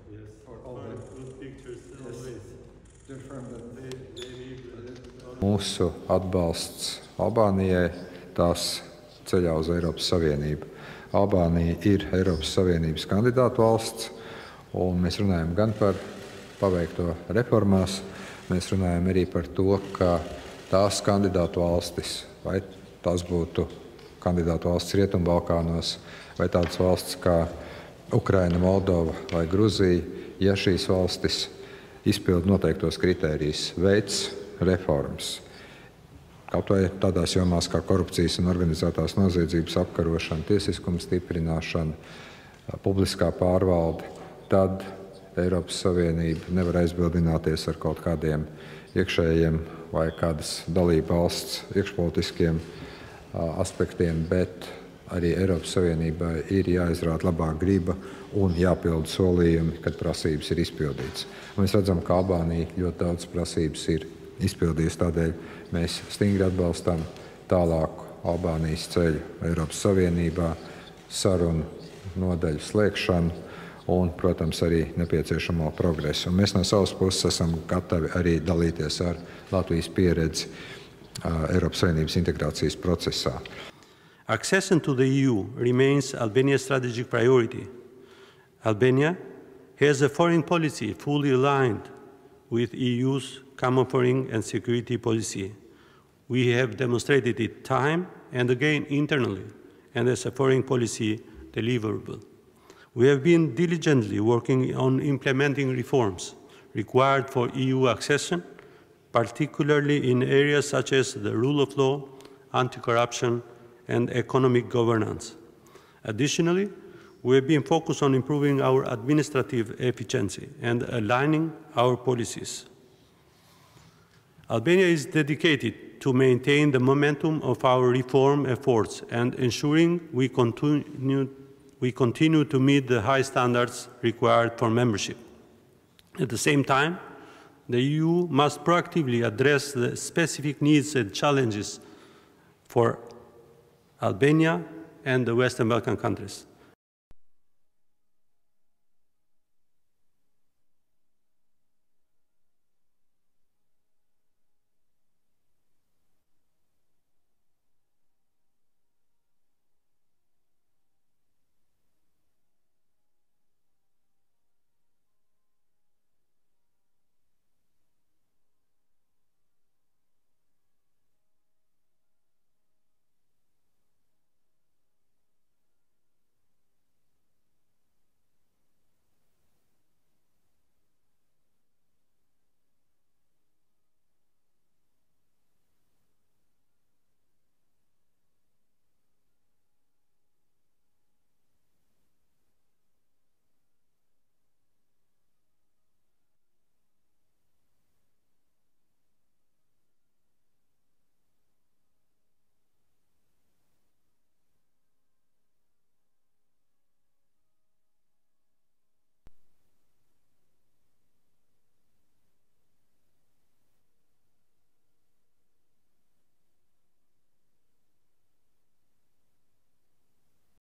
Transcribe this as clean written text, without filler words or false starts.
Yes, for all the good pictures always. Mūsu atbalsts Albānijai tās ceļā uz Eiropas Savienību. Albānija ir Eiropas Savienības kandidātu valsts, un mēs runājam gan par paveikto reformās, mēs runājam arī par to, ka tās kandidātu valstis, vai tās būtu kandidātu valsts Rietumbalkānos, vai tādas valstis kā Ukraina, Moldova vai Gruzija, ja šīs valstis izpild noteiktos kritērijus, veids reformas. Kaut vai tādās jomās kā korupcijas un organizētās noziedzības apkarošana, tiesiskuma stiprināšana, publiskā pārvalde, tad Eiropas Savienība nevar aizbildināties ar kaut kādiem iekšējiem vai kādas dalība valsts iekšpolitiskiem aspektiem, bet arī Eiropas Savienībai ir jāizrāda labā griba un jāpilda solījumi, kad prasības ir izpildītas. Un mēs redzam, ka Albānija ļoti daudz prasības ir izpildījusi, tādēļ mēs stingri atbalstam tālāku Albānijas ceļu Eiropas Savienībā, sarunu nodaļu slēgšanu un, protams, arī nepieciešamo progresu. Un mēs no savas puses esam gatavi arī dalīties ar Latvijas pieredzi Eiropas Savienības integrācijas procesā. Accession to the EU remains Albania's strategic priority. Albania has a foreign policy fully aligned with EU's common foreign and security policy. We have demonstrated it time and again internally and as a foreign policy deliverable. We have been diligently working on implementing reforms required for EU accession, particularly in areas such as the rule of law, anti-corruption, and economic governance. Additionally, we have been focused on improving our administrative efficiency and aligning our policies. Albania is dedicated to maintain the momentum of our reform efforts and ensuring we continue to meet the high standards required for membership. At the same time, the EU must proactively address the specific needs and challenges for Albania and the Western Balkan countries.